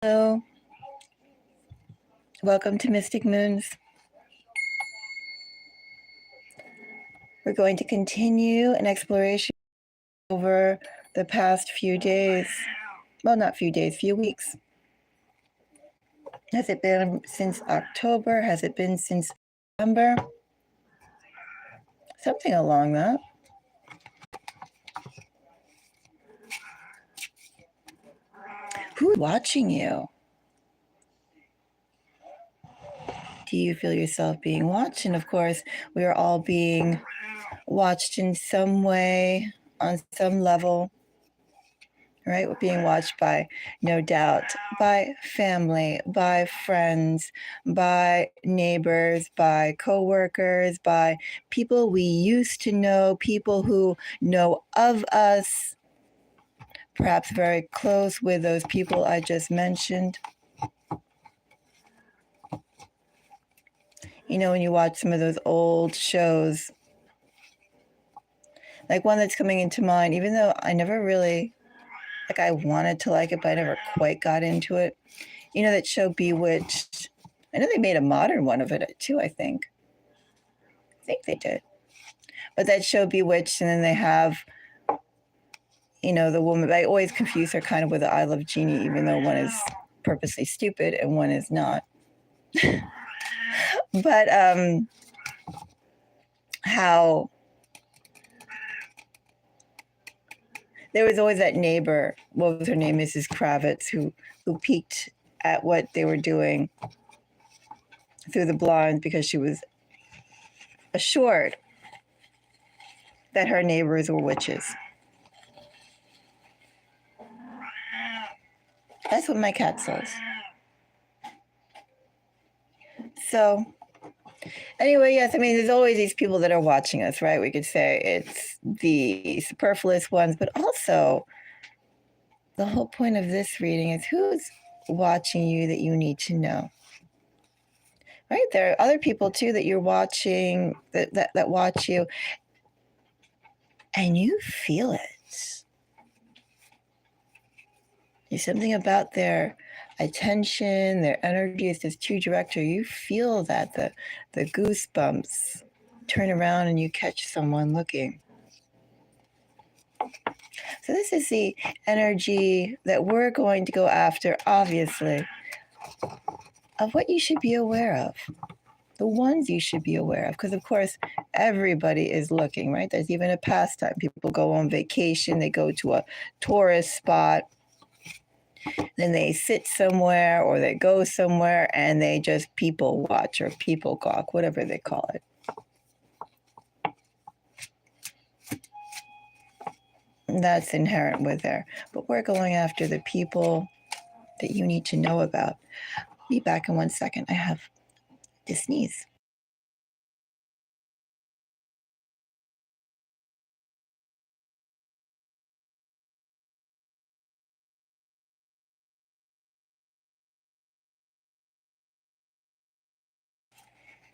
Hello, welcome to Mystic Moons. We're going to continue an exploration over the past few days. Well, not few days, few weeks. Has it been since October? Has it been since November? Something along that. Who's watching you? Do you feel yourself being watched? And of course, we are all being watched in some way, on some level, right? We're being watched by, no doubt, by family, by friends, by neighbors, by coworkers, by people we used to know, people who know of us, perhaps very close with those people I just mentioned. You know, when you watch some of those old shows, like one that's coming into mind, even though I never really, like I wanted to like it, but I never quite got into it. You know that show Bewitched? I know they made a modern one of it too, I think. I think they did. But that show Bewitched, and then they have, you know, the woman, I always confuse her kind of with the I Love Jeannie, even though one is purposely stupid and one is not. But how there was always that neighbor, what was her name, Mrs. Kravitz, who peeked at what they were doing through the blinds because she was assured that her neighbors were witches. That's what my cat says. So anyway, yes, I mean, there's always these people that are watching us, right? We could say it's the superfluous ones, but also the whole point of this reading is who's watching you that you need to know. Right? There are other people too that you're watching, that watch you, and you feel it. There's something about their attention, their energy is just too direct, or you feel that the goosebumps turn around and you catch someone looking. So this is the energy that we're going to go after, obviously, of what you should be aware of, the ones you should be aware of, because of course everybody is looking, right? There's even a pastime. People go on vacation, they go to a tourist spot, then they sit somewhere or they go somewhere and they just people watch or people gawk, whatever they call it. That's inherent with there. But we're going after the people that you need to know about. Be back in 1 second. I have to sneeze.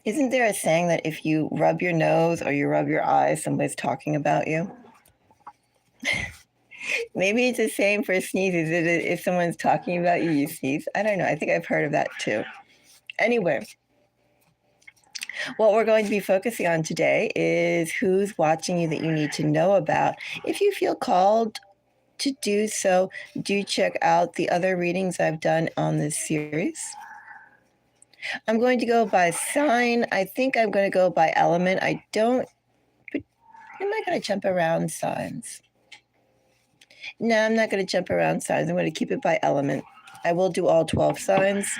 Isn't there a saying that if you rub your nose or you rub your eyes, somebody's talking about you? Maybe it's the same for sneezes. If someone's talking about you, you sneeze. I don't know. I think I've heard of that too. Anyway, what we're going to be focusing on today is who's watching you that you need to know about. If you feel called to do so, do check out the other readings I've done on this series. I'm going to go by sign. I think I'm going to go by element. Am I going to jump around signs? No, I'm not going to jump around signs. I'm going to keep it by element. I will do all 12 signs.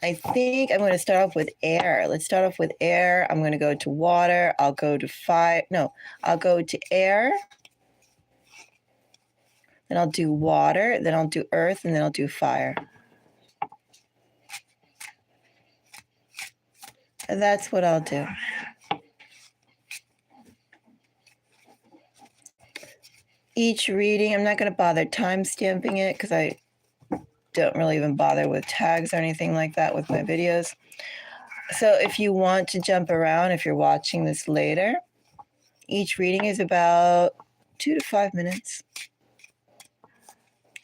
I think I'm going to start off with air. Let's start off with air. I'm going to go to water. I'll go to fire. No, I'll go to air. Then I'll do water. Then I'll do earth. And then I'll do fire. And that's what I'll do. Each reading, I'm not going to bother time stamping it because I don't really even bother with tags or anything like that with my videos. So if you want to jump around, if you're watching this later, each reading is about 2 to 5 minutes.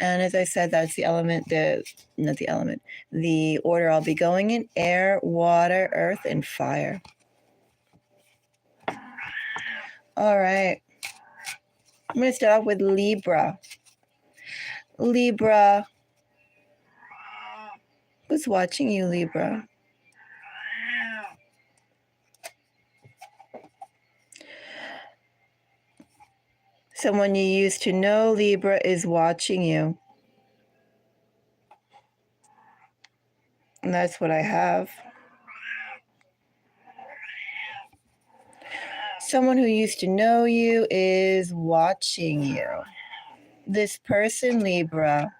And as I said, that's the order I'll be going in: air, water, earth, and fire. All right. I'm going to start off with Libra. Libra. Who's watching you, Libra? Someone you used to know, Libra, is watching you. And that's what I have. Someone who used to know you is watching you. This person, Libra,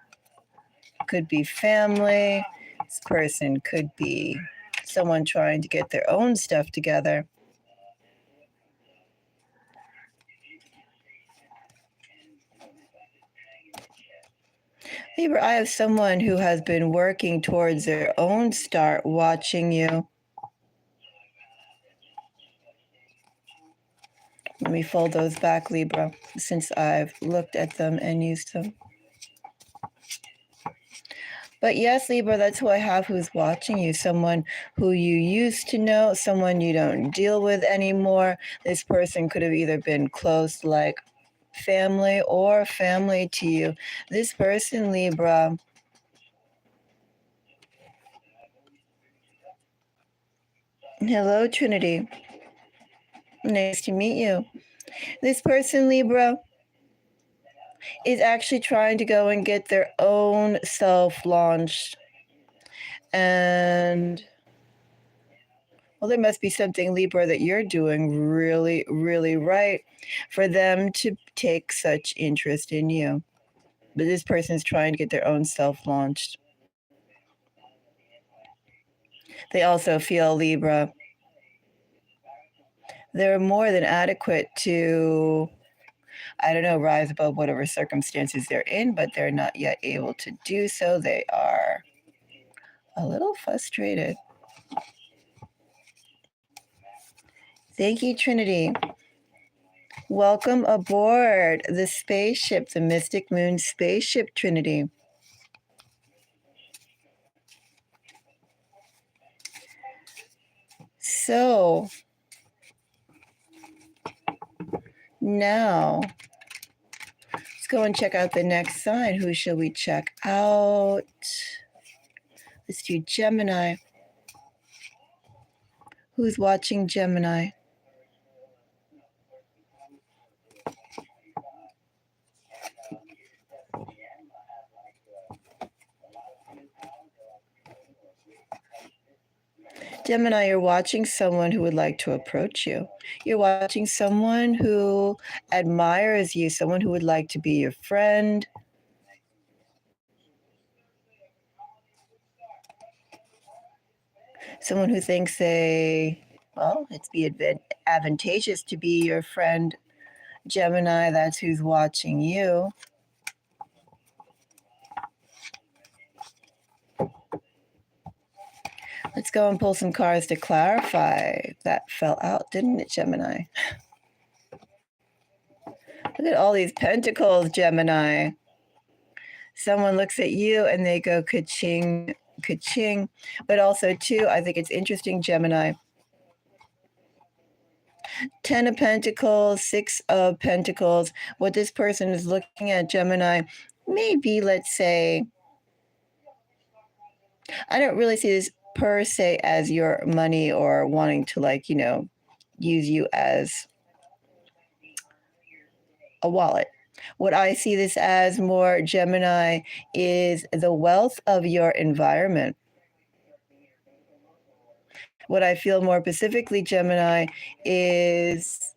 could be family. This person could be someone trying to get their own stuff together. Libra, I have someone who has been working towards their own start watching you. Let me fold those back, Libra, since I've looked at them and used them. But yes, Libra, that's who I have who's watching you. Someone who you used to know, someone you don't deal with anymore. This person could have either been close, like family, or family to you. This person, Libra, hello, Trinity. Nice to meet you. This person, Libra, is actually trying to go and get their own self launched. And well, there must be something, Libra, that you're doing really, really right for them to take such interest in you. But this person's trying to get their own self launched. They also feel, Libra, they're more than adequate to, I don't know, rise above whatever circumstances they're in, but they're not yet able to do so. They are a little frustrated. Thank you, Trinity. Welcome aboard the spaceship, the Mystic Moon spaceship, Trinity. So now let's go and check out the next sign. Who shall we check out? Let's do Gemini. Who's watching Gemini? Gemini, you're watching someone who would like to approach you. You're watching someone who admires you, someone who would like to be your friend. Someone who thinks it's be advantageous to be your friend. Gemini, that's who's watching you. Let's go and pull some cards to clarify. That fell out, didn't it, Gemini? Look at all these pentacles, Gemini. Someone looks at you and they go ka-ching, ka-ching. But also, too, I think it's interesting, Gemini. 10 of Pentacles, 6 of Pentacles. What this person is looking at, Gemini, maybe, let's say, I don't really see this per se as your money or wanting to use you as a wallet. What I see this as more, Gemini, is the wealth of your environment. What I feel more specifically, Gemini, is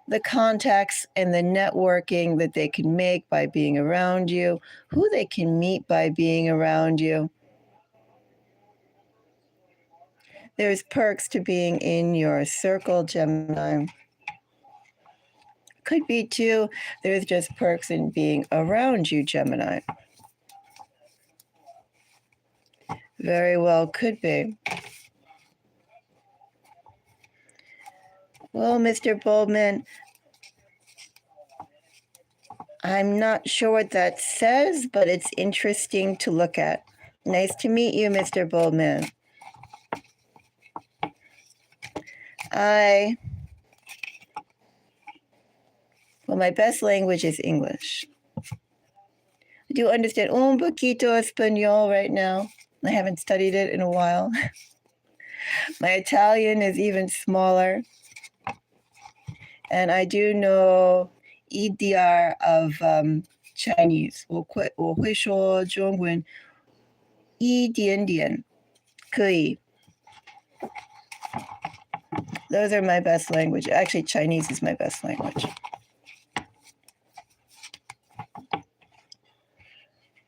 the contacts and the networking that they can make by being around you, who they can meet by being around you. There's perks to being in your circle, Gemini. Could be, too, there's just perks in being around you, Gemini. Very well could be. Well, Mr. Boldman, I'm not sure what that says, but it's interesting to look at. Nice to meet you, Mr. Boldman. Well, my best language is English. I do understand un poquito español right now. I haven't studied it in a while. My Italian is even smaller. And I do know EDR of Chinese. 我会说中文一点点，可以。 Those are my best language. Actually, Chinese is my best language.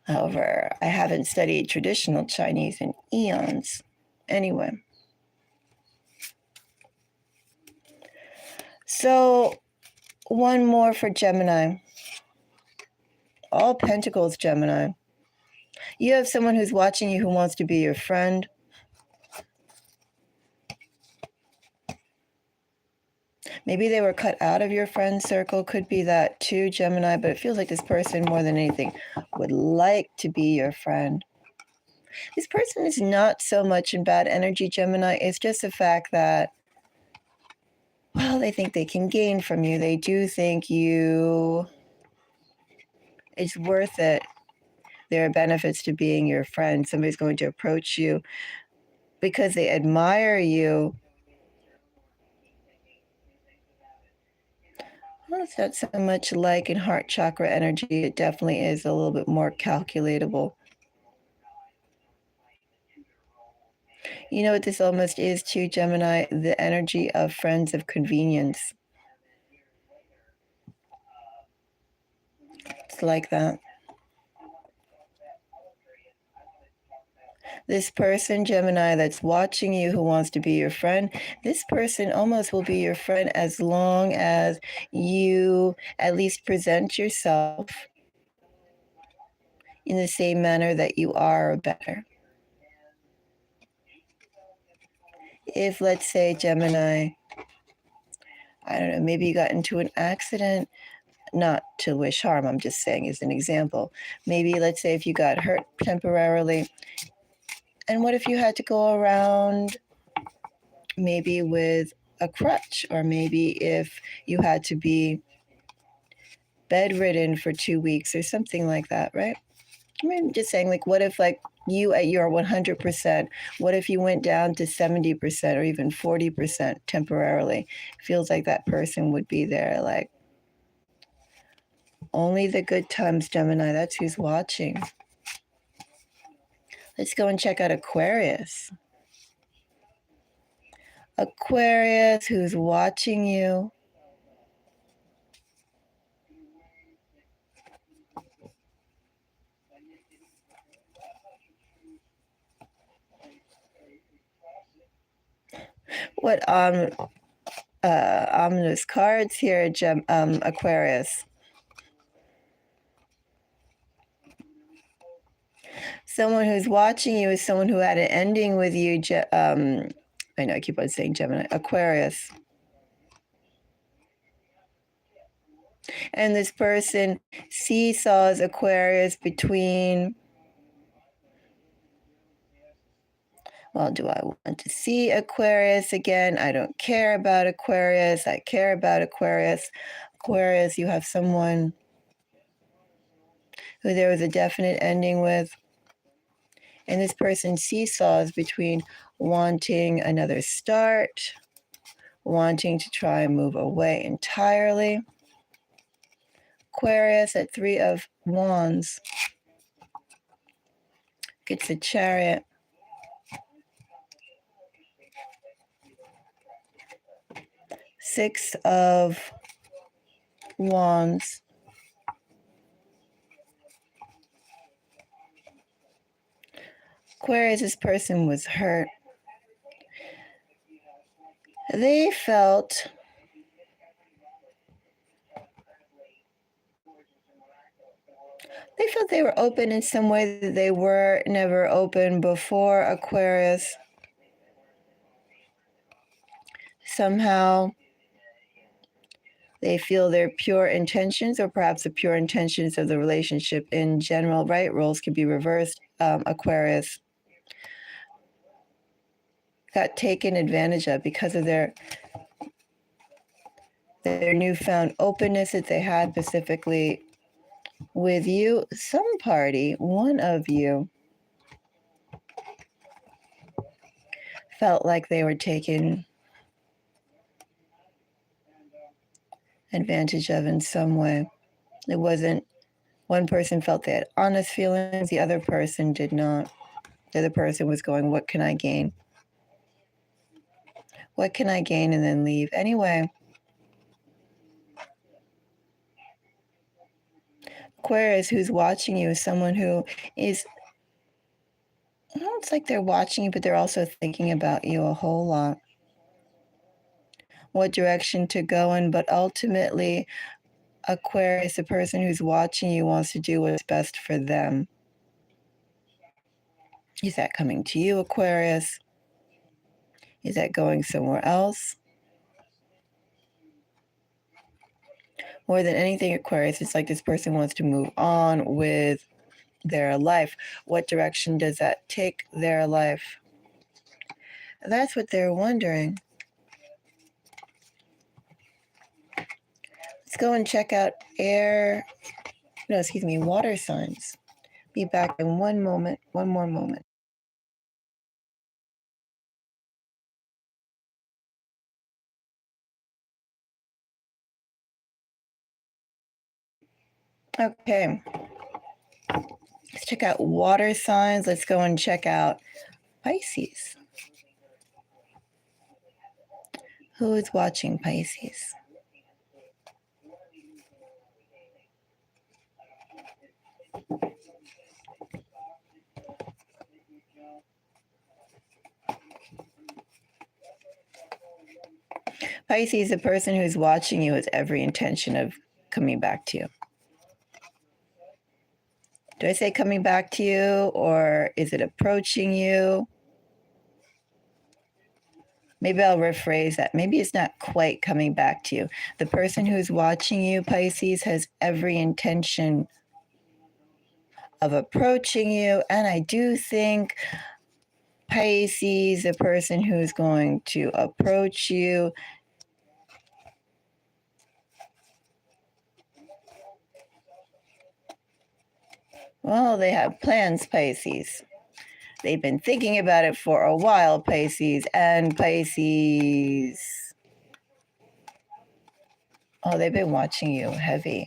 However, I haven't studied traditional Chinese in eons. Anyway. So, one more for Gemini. All Pentacles, Gemini. You have someone who's watching you who wants to be your friend. Maybe they were cut out of your friend circle. Could be that too, Gemini. But it feels like this person, more than anything, would like to be your friend. This person is not so much in bad energy, Gemini. It's just the fact that, well, they think they can gain from you. They do think it's worth it. There are benefits to being your friend. Somebody's going to approach you because they admire you. Well, it's not so much like in heart chakra energy. It definitely is a little bit more calculatable. You know what this almost is too, Gemini? The energy of friends of convenience. It's like that. This person, Gemini, that's watching you who wants to be your friend, this person almost will be your friend as long as you at least present yourself in the same manner that you are, or better. If, let's say, Gemini, I don't know, maybe you got into an accident, not to wish harm, I'm just saying as an example. Maybe, let's say, if you got hurt temporarily, and what if you had to go around maybe with a crutch, or maybe if you had to be bedridden for 2 weeks or something like that, right? I mean, just saying, like, what if, like, you at your 100%, what if you went down to 70% or even 40% temporarily? Feels like that person would be there, like, only the good times, Gemini. That's who's watching. Let's go and check out Aquarius. Aquarius, who's watching you. What ominous cards here, Aquarius. Someone who's watching you is someone who had an ending with you. I know I keep on saying Gemini. Aquarius. And this person seesaws Aquarius between, well, do I want to see Aquarius again? I don't care about Aquarius. I care about Aquarius. Aquarius, you have someone who there was a definite ending with. And this person seesaws between wanting another start, wanting to try and move away entirely. Aquarius at 3 of Wands gets the Chariot. Six of Wands. Aquarius, this person was hurt. They felt they were open in some way that they were never open before, Aquarius. Somehow They feel their pure intentions, or perhaps the pure intentions of the relationship in general, right? Roles could be reversed. Aquarius got taken advantage of because of their newfound openness that they had specifically with you. Some party, one of you, felt like they were taken advantage of in some way. It wasn't, one person felt they had honest feelings, the other person did not. The other person was going, what can I gain? What can I gain? And then leave. Anyway, Aquarius, who's watching you, is someone who is, well, it's like they're watching you, but they're also thinking about you a whole lot. What direction to go in, but ultimately, Aquarius, the person who's watching you, wants to do what's best for them. Is that coming to you, Aquarius? Is that going somewhere else? More than anything, Aquarius, it's like this person wants to move on with their life. What direction does that take their life? That's what they're wondering. Let's go and check out water signs. Be back in one more moment. Okay. Let's check out water signs. Let's go and check out Pisces. Who is watching Pisces? Pisces, the person who's watching you, has every intention of coming back to you. Do I say coming back to you, or is it approaching you? Maybe I'll rephrase that. Maybe it's not quite coming back to you. The person who's watching you, Pisces, has every intention of approaching you. And I do think Pisces, the person who's going to approach you, well, they have plans, Pisces. They've been thinking about it for a while, Pisces. And Pisces, oh, they've been watching you heavy.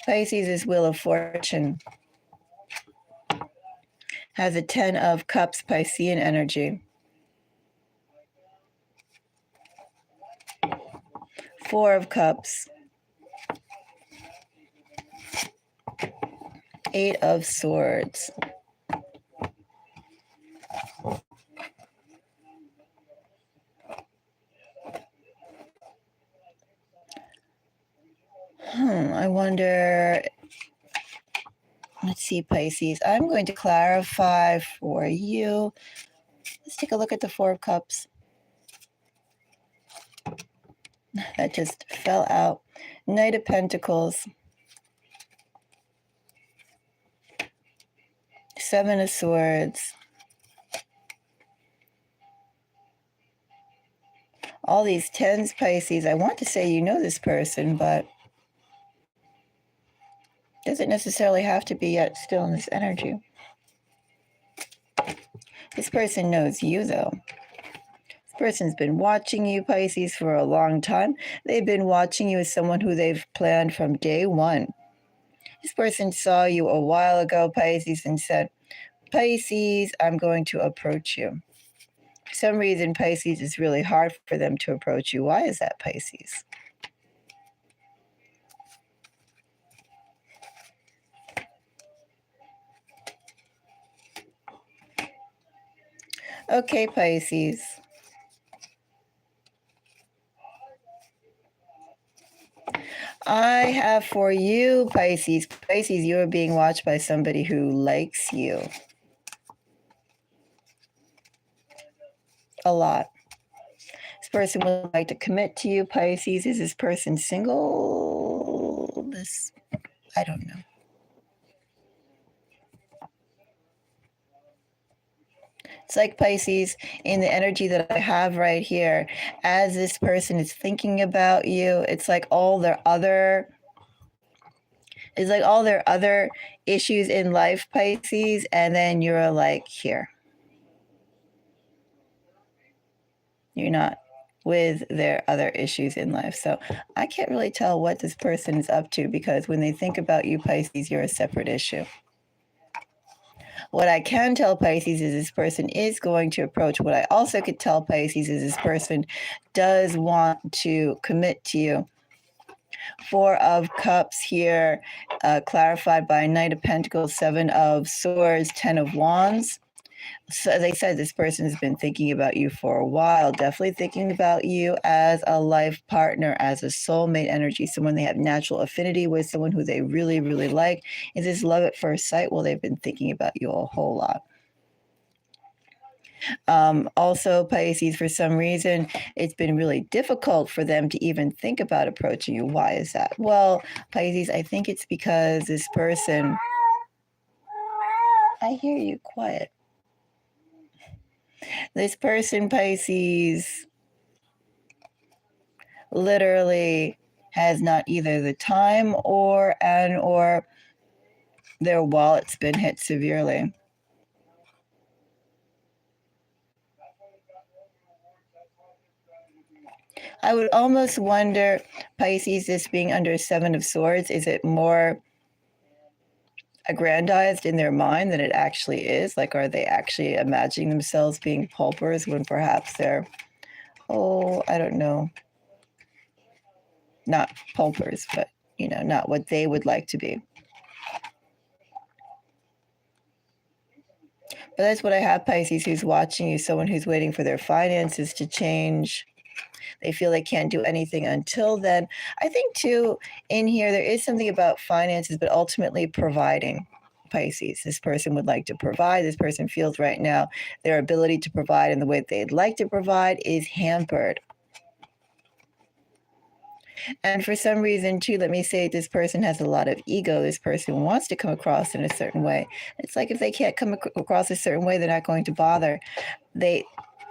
Pisces is Wheel of Fortune. Has a 10 of Cups, Piscean energy. 4 of Cups. 8 of Swords. I wonder, let's see, Pisces. I'm going to clarify for you. Let's take a look at the 4 of Cups. That just fell out. Knight of Pentacles. 7 of Swords. All these 10s, Pisces. I want to say you know this person, but doesn't necessarily have to be yet still in this energy. This person knows you, though. This person's been watching you, Pisces, for a long time. They've been watching you as someone who they've planned from day one. This person saw you a while ago, Pisces, and said, Pisces, I'm going to approach you. For some reason, Pisces, is really hard for them to approach you. Why is that, Pisces? Okay, Pisces. I have for you, Pisces. Pisces, you are being watched by somebody who likes you a lot. This person would like to commit to you, Pisces. Is this person single? I don't know. It's like Pisces, in the energy that I have right here, as this person is thinking about you, it's like all their other issues in life, Pisces, and then you're like here. You're not with their other issues in life. So I can't really tell what this person is up to, because when they think about you, Pisces, you're a separate issue. What I can tell Pisces is this person is going to approach. What I also could tell Pisces is this person does want to commit to you. Four of Cups here, clarified by Knight of Pentacles, Seven of Swords, 10 of Wands. So as I said, this person has been thinking about you for a while, definitely thinking about you as a life partner, as a soulmate energy, someone they have natural affinity with, someone who they really, really like. Is this love at first sight? Well, they've been thinking about you a whole lot. Also, Pisces, for some reason, it's been really difficult for them to even think about approaching you. Why is that? Well, Pisces, I think it's because this person... I hear you, quiet. This person, Pisces, literally has not either the time or their wallet's been hit severely. I would almost wonder, Pisces, this being under Seven of Swords, is it more aggrandized in their mind than it actually is? Like, are they actually imagining themselves being paupers when perhaps they're, I don't know, not paupers, but, not what they would like to be. But that's what I have, Pisces, who's watching you, someone who's waiting for their finances to change. They feel they can't do anything until then. I think, too, in here, there is something about finances, but ultimately providing. Pisces, this person would like to provide. This person feels right now their ability to provide in the way they'd like to provide is hampered. And for some reason, too, let me say this person has a lot of ego. This person wants to come across in a certain way. It's like if they can't come across a certain way, they're not going to bother.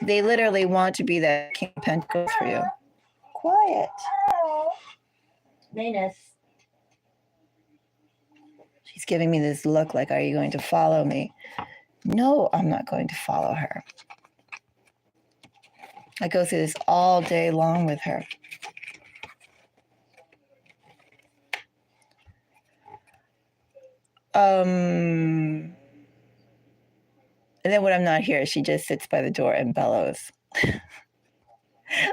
They literally want to be that King of Pentacles for you. Quiet. Venus. She's giving me this look like, are you going to follow me? No, I'm not going to follow her. I go through this all day long with her. And then when I'm not here, she just sits by the door and bellows.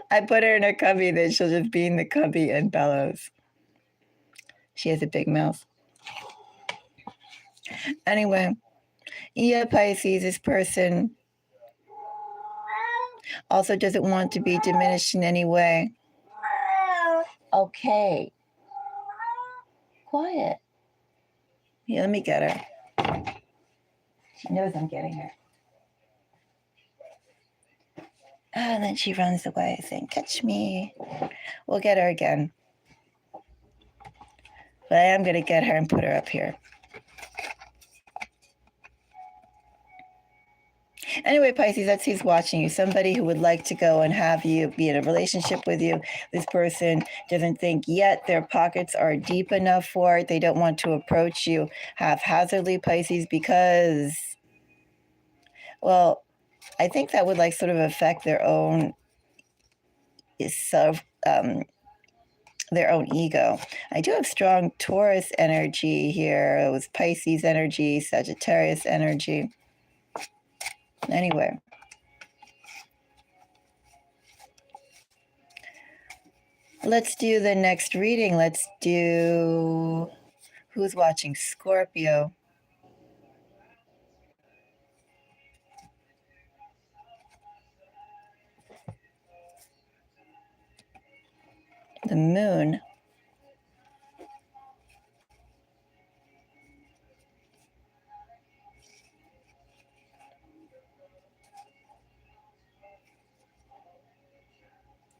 I put her in a cubby, then she'll just be in the cubby and bellows. She has a big mouth. Anyway, yeah, Pisces, this person also doesn't want to be diminished in any way. Okay. Quiet. Yeah, let me get her. She knows I'm getting her. And then she runs away saying, catch me. We'll get her again. But I am going to get her and put her up here. Anyway, Pisces, that's who's watching you. Somebody who would like to go and have you be in a relationship with you. This person doesn't think yet their pockets are deep enough for it. They don't want to approach you haphazardly, Pisces, because, well, I think that would like sort of affect their own their own ego. I do have strong Taurus energy here. It was Pisces energy, Sagittarius energy. Anyway. Let's do the next reading. Let's do who's watching Scorpio. The moon.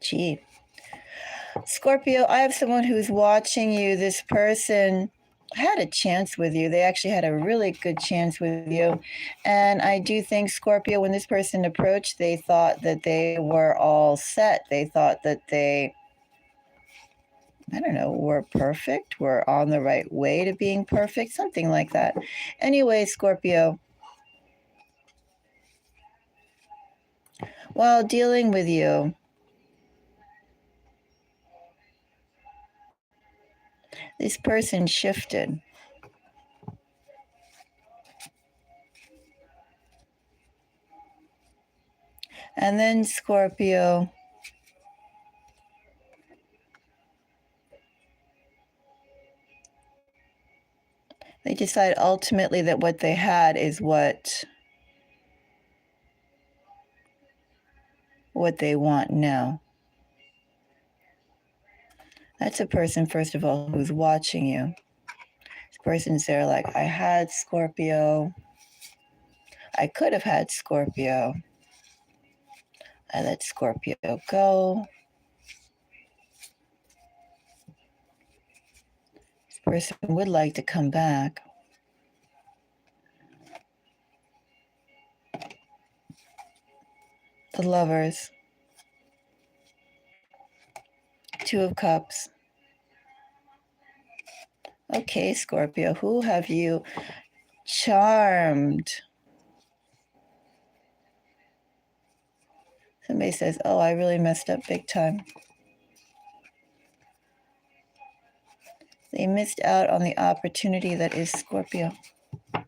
Gee. Scorpio, I have someone who's watching you. This person had a chance with you. They actually had a really good chance with you. And I do think, Scorpio, when this person approached, they thought that they were all set. They thought that they, I don't know, were perfect, were on the right way to being perfect, something like that. Anyway, Scorpio, while dealing with you, this person shifted. And then, Scorpio, they decide ultimately that what they had is what they want now. That's a person, first of all, who's watching you. This person's there like, I had Scorpio. I could have had Scorpio. I let Scorpio go. This person would like to come back. The Lovers. Two of Cups. Okay, Scorpio, who have you charmed? Somebody says, oh, I really messed up big time. They missed out on the opportunity that is Scorpio. Well,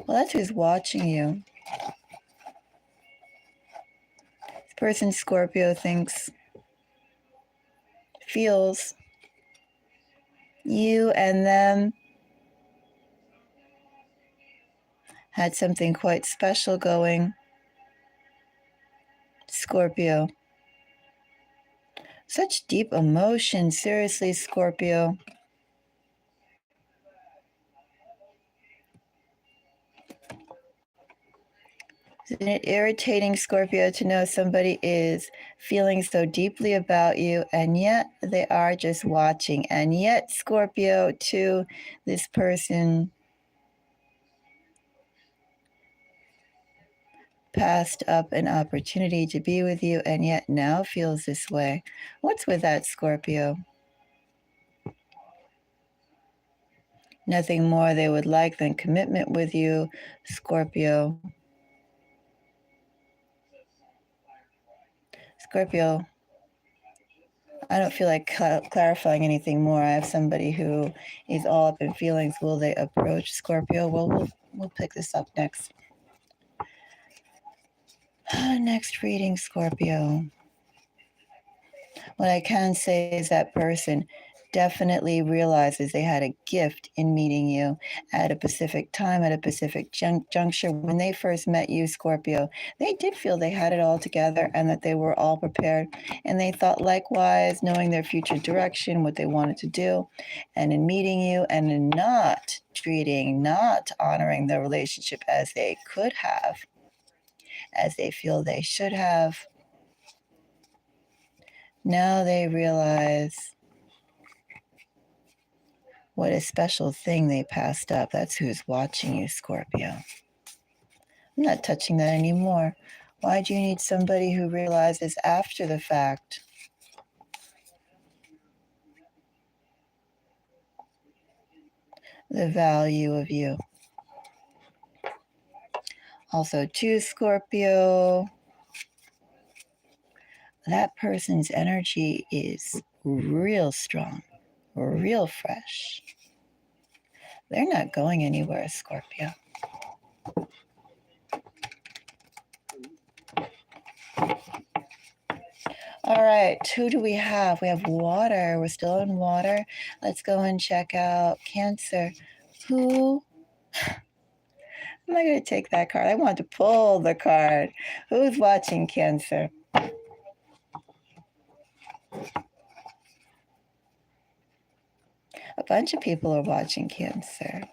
that's who's watching you. This person, Scorpio, thinks, feels you and them had something quite special going. Scorpio. Such deep emotion. Seriously, Scorpio. Isn't it irritating, Scorpio, to know somebody is feeling so deeply about you and yet they are just watching? And yet, Scorpio, too, this person passed up an opportunity to be with you and yet now feels this way. What's with that, Scorpio? Nothing more they would like than commitment with you, Scorpio. Scorpio, I don't feel like clarifying anything more. I have somebody who is all up in feelings. Will they approach Scorpio? Well, we'll pick this up next. Next reading, Scorpio. What I can say is that person definitely realizes they had a gift in meeting you at a specific time, at a specific juncture. When they first met you, Scorpio, they did feel they had it all together and that they were all prepared. And they thought likewise, knowing their future direction, what they wanted to do. And in meeting you and in not honoring the relationship as they could have, as they feel they should have, now they realize what a special thing they passed up. That's who's watching you, Scorpio. I'm not touching that anymore. Why do you need somebody who realizes after the fact the value of you? Also, too, Scorpio, that person's energy is real strong, real fresh. They're not going anywhere, Scorpio. All right, who do we have? We have water. We're still in water. Let's go and check out Cancer. Who am I going to take that card? I want to pull the card. Who's watching Cancer? A bunch of people are watching Cancer.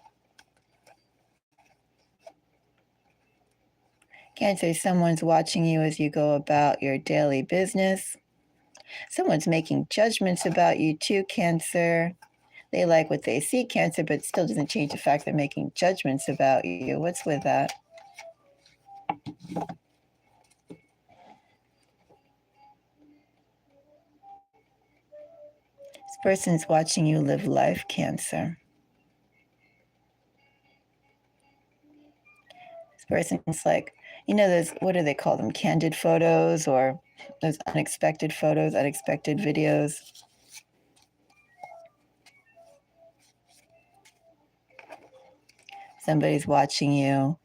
Cancer, someone's watching you as you go about your daily business. Someone's making judgments about you too, Cancer. They like what they see, Cancer, but it still doesn't change the fact they're making judgments about you. What's with that? This person's watching you live life, Cancer. This person's like, those, what do they call them? Candid photos, or those unexpected photos, unexpected videos. Somebody's watching you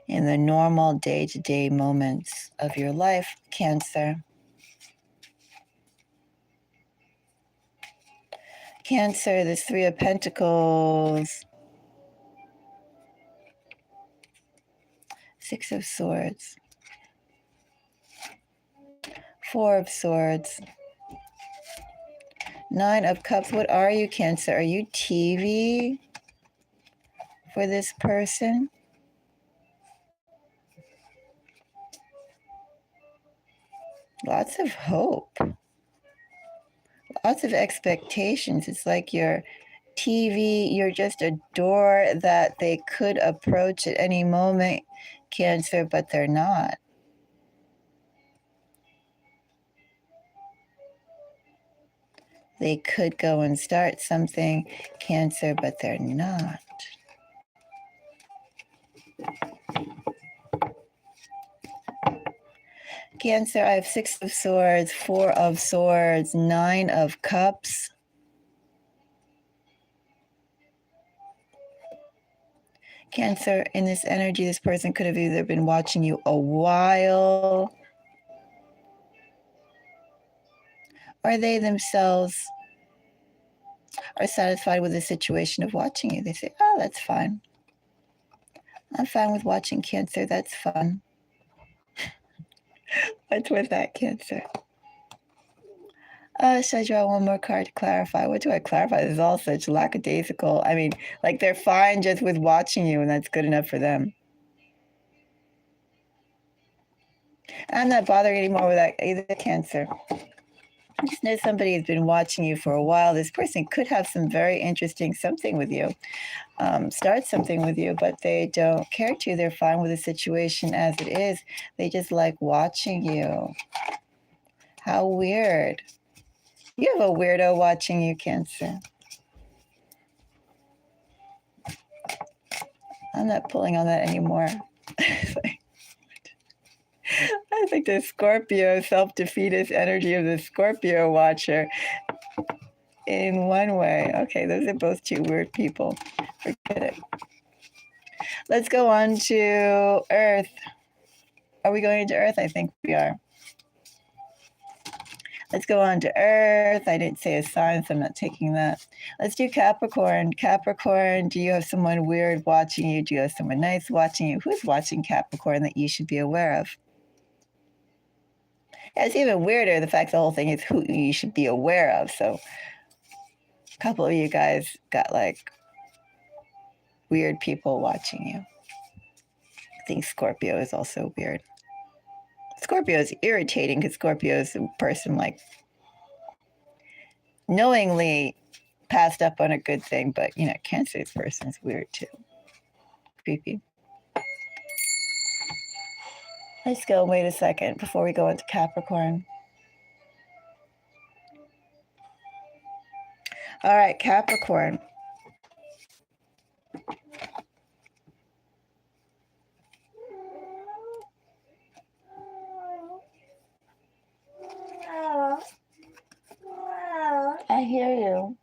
in the normal day-to-day moments of your life, Cancer. Cancer, this Three of Pentacles, Six of Swords, Four of Swords, Nine of Cups. What are you, Cancer? Are you TV for this person? Lots of hope. Lots of expectations. It's like you're TV, you're just a door that they could approach at any moment, Cancer, but they're not. They could go and start something, Cancer, but they're not. Cancer, I have Six of Swords, Four of Swords, Nine of Cups. Cancer, in this energy, this person could have either been watching you a while, or they themselves are satisfied with the situation of watching you. They say, oh, that's fine. I'm fine with watching, Cancer. That's fun. What's with that, Cancer? Should I draw one more card to clarify? What do I clarify? This is all such lackadaisical. I mean, like they're fine just with watching you, and that's good enough for them. I'm not bothering anymore with that either, Cancer. I just know somebody has been watching you for a while. This person could have some very interesting something with you, start something with you, but they don't care to. They're fine with the situation as it is. They just like watching you. How weird. You have a weirdo watching you, Cancer. I'm not pulling on that anymore. I think the Scorpio self-defeatist energy of the Scorpio watcher in one way. Okay, those are both two weird people. Forget it. Let's go on to Earth. Are we going into Earth? I think we are. Let's go on to Earth. I didn't say a sign, so I'm not taking that. Let's do Capricorn. Capricorn, do you have someone weird watching you? Do you have someone nice watching you? Who's watching Capricorn that you should be aware of? Yeah, it's even weirder, the fact the whole thing is who you should be aware of. So a couple of you guys got like weird people watching you. I think Scorpio is also weird. Scorpio is irritating because Scorpio is a person like knowingly passed up on a good thing, but Cancer's person is weird too. Creepy. Let's go. Wait a second before we go into Capricorn. All right, Capricorn. I hear you.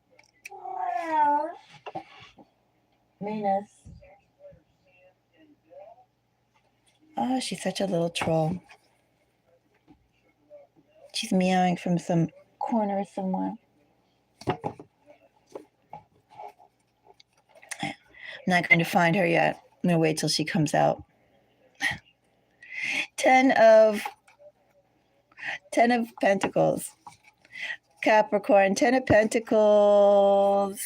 Venus. Oh, she's such a little troll. She's meowing from some corner somewhere. I'm not going to find her yet. I'm going to wait till she comes out. 10 of Pentacles. Capricorn, 10 of Pentacles.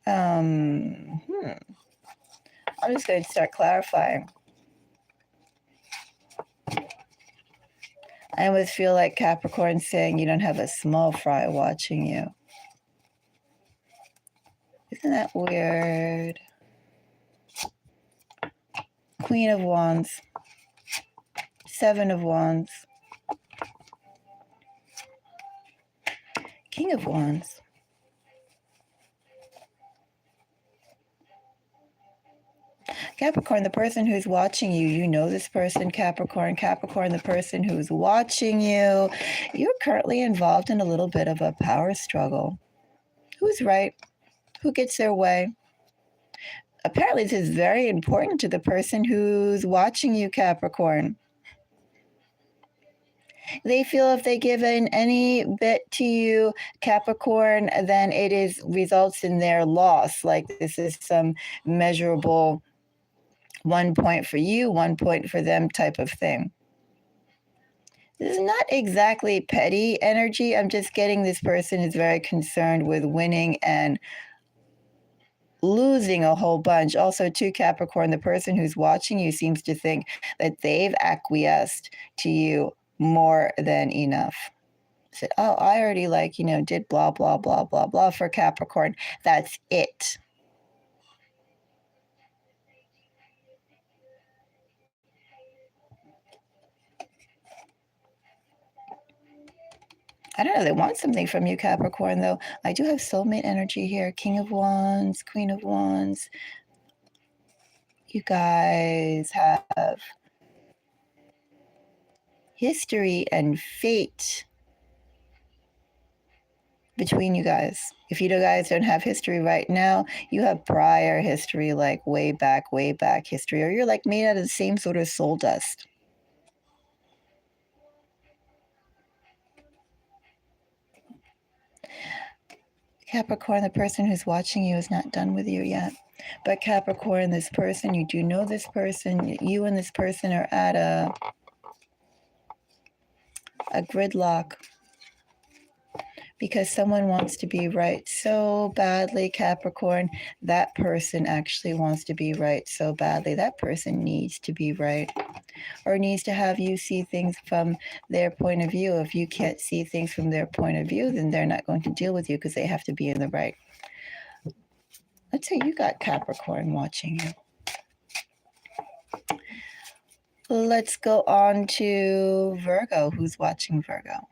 I'm just going to start clarifying. I always feel like Capricorn saying you don't have a small fry watching you. Isn't that weird? Queen of Wands. Seven of Wands. King of Wands. Capricorn, the person who's watching you, you know this person, Capricorn. Capricorn, the person who's watching you, you're currently involved in a little bit of a power struggle. Who's right? Who gets their way? Apparently, this is very important to the person who's watching you, Capricorn. They feel if they give in any bit to you, Capricorn, then it is results in their loss. Like this is some measurable 1 point for you, 1 point for them type of thing. This is not exactly petty energy. I'm just getting this person is very concerned with winning and losing a whole bunch. Also, too, Capricorn, the person who's watching you seems to think that they've acquiesced to you more than enough. Said, oh, I already did blah, blah, blah, blah, blah for Capricorn. That's it. I don't know. They want something from you, Capricorn, though. I do have soulmate energy here. King of Wands, Queen of Wands. You guys have history and fate between you guys. If you guys don't have history right now, you have prior history, like way back history, or you're like made out of the same sort of soul dust. Capricorn, the person who's watching you is not done with you yet. But Capricorn, this person, you do know this person, you and this person are at a gridlock because someone wants to be right so badly, Capricorn. That person actually wants to be right so badly. That person needs to be right or needs to have you see things from their point of view. If you can't see things from their point of view, then they're not going to deal with you because they have to be in the right. Let's say you got Capricorn watching you. Let's go on to Virgo. Who's watching Virgo?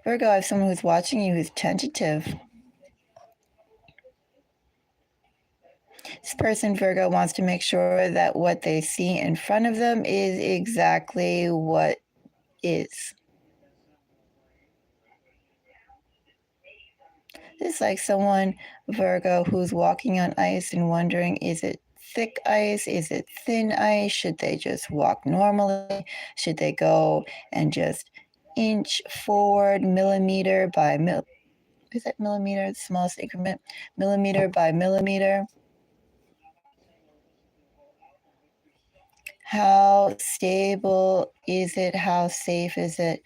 Virgo, I have someone who's watching you who's tentative. This person, Virgo, wants to make sure that what they see in front of them is exactly what is. It's like someone, Virgo, who's walking on ice and wondering, is it thick ice? Is it thin ice? Should they just walk normally? Should they go and just inch forward millimeter by is that millimeter, the smallest increment? Millimeter by millimeter. How stable is it? How safe is it?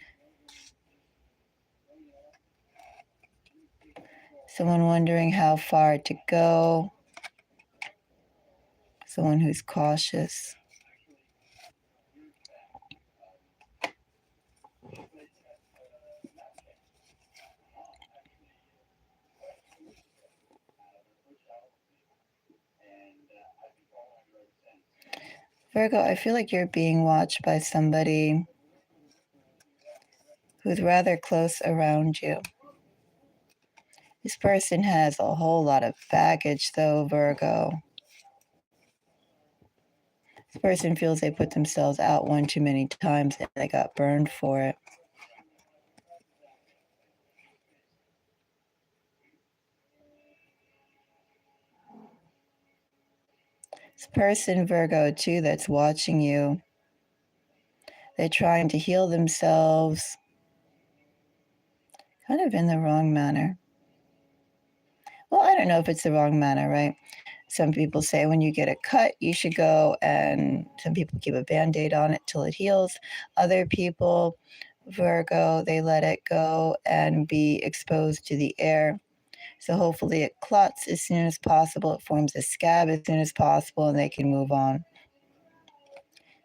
Someone wondering how far to go. Someone who's cautious. Virgo, I feel like you're being watched by somebody who's rather close around you. This person has a whole lot of baggage, though, Virgo. This person feels they put themselves out one too many times and they got burned for it. This person, Virgo, too, that's watching you, they're trying to heal themselves kind of in the wrong manner. Well, I don't know if it's the wrong manner, right? Some people say when you get a cut, you should go, and some people keep a Band-Aid on it till it heals. Other people, Virgo, they let it go and be exposed to the air. So hopefully it clots as soon as possible, it forms a scab as soon as possible, and they can move on.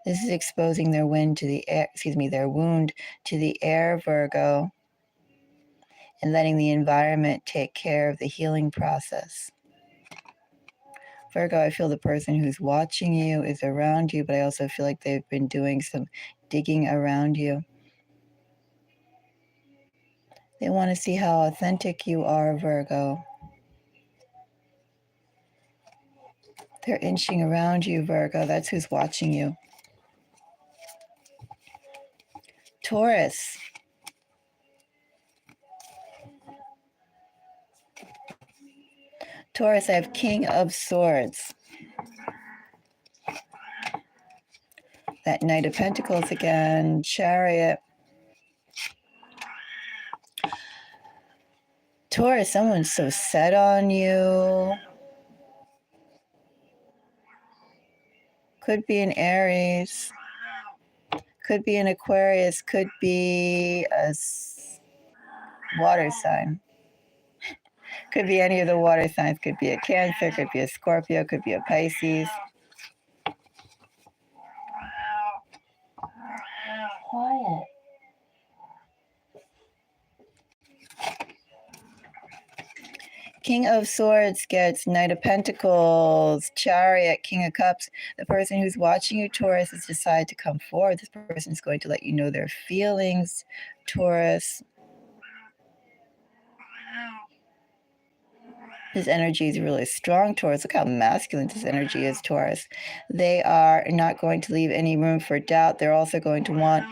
This is exposing their wind to the air, their wound to the air, Virgo, and letting the environment take care of the healing process. Virgo, I feel the person who's watching you is around you, but I also feel like they've been doing some digging around you. They want to see how authentic you are, Virgo. They're inching around you, Virgo. That's who's watching you. Taurus. Taurus, I have King of Swords. That Knight of Pentacles again, Chariot. Taurus, someone's so set on you. Could be an Aries. Could be an Aquarius. Could be a water sign. Could be any of the water signs. Could be a Cancer. Could be a Scorpio. Could be a Pisces. Quiet. King of Swords gets Knight of Pentacles, Chariot, King of Cups. The person who's watching you, Taurus, has decided to come forward. This person is going to let you know their feelings, Taurus. This energy is really strong, Taurus. Look how masculine this energy is, Taurus. They are not going to leave any room for doubt. They're also going to want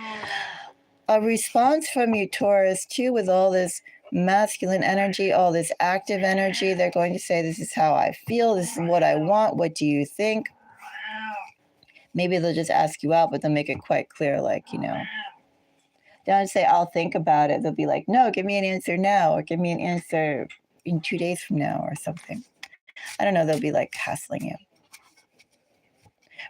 a response from you, Taurus, too, with all this masculine energy, all this active energy. They're going to say, this is how I feel. This is what I want. What do you think? Maybe they'll just ask you out, but they'll make it quite clear, like, you know. They don't say, I'll think about it. They'll be like, no, give me an answer now, or give me an answer in 2 days from now or something. I don't know. They'll be like hassling you.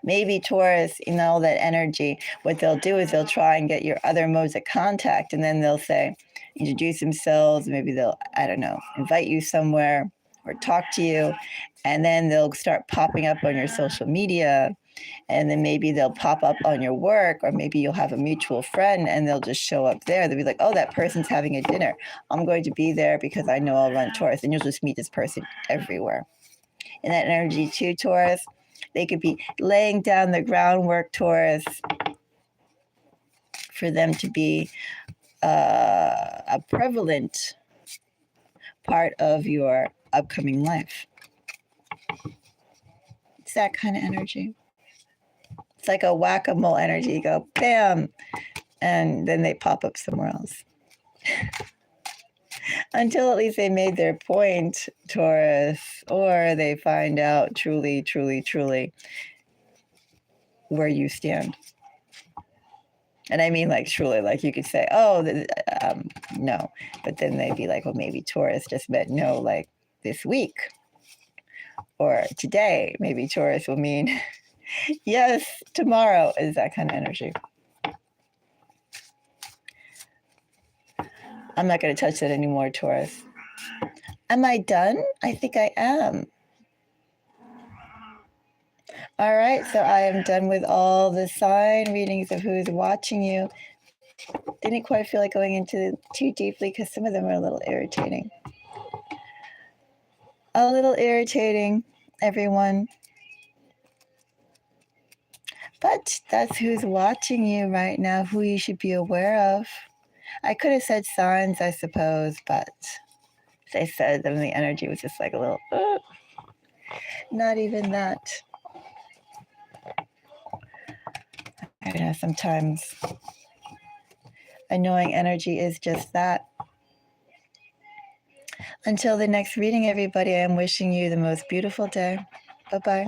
Maybe Taurus, in all that energy, what they'll do is they'll try and get your other modes of contact, and then they'll say, introduce themselves. Maybe they'll, I don't know, invite you somewhere or talk to you, and then they'll start popping up on your social media, and then maybe they'll pop up on your work, or maybe you'll have a mutual friend and they'll just show up there. They'll be like, oh, that person's having a dinner. I'm going to be there because I know I'll run Taurus, and you'll just meet this person everywhere. In that energy too, Taurus, they could be laying down the groundwork, Taurus, for them to be a prevalent part of your upcoming life. It's that kind of energy. It's like a whack-a-mole energy. You go, bam, and then they pop up somewhere else. Until at least they made their point, Taurus, or they find out truly, truly, truly where you stand. And I mean, like, truly, like you could say, oh, no. But then they'd be like, well, maybe Taurus just meant no, like this week or today. Maybe Taurus will mean yes, tomorrow. Is that kind of energy. I'm not going to touch that anymore, Taurus. Am I done? I think I am. All right, so I am done with all the sign readings of who's watching you. Didn't quite feel like going into too deeply because some of them are a little irritating. A little irritating, everyone. But that's who's watching you right now, who you should be aware of. I could have said signs, I suppose, but as I said them, the energy was just like a little, not even that. I know sometimes annoying energy is just that. Until the next reading, everybody, I am wishing you the most beautiful day. Bye-bye.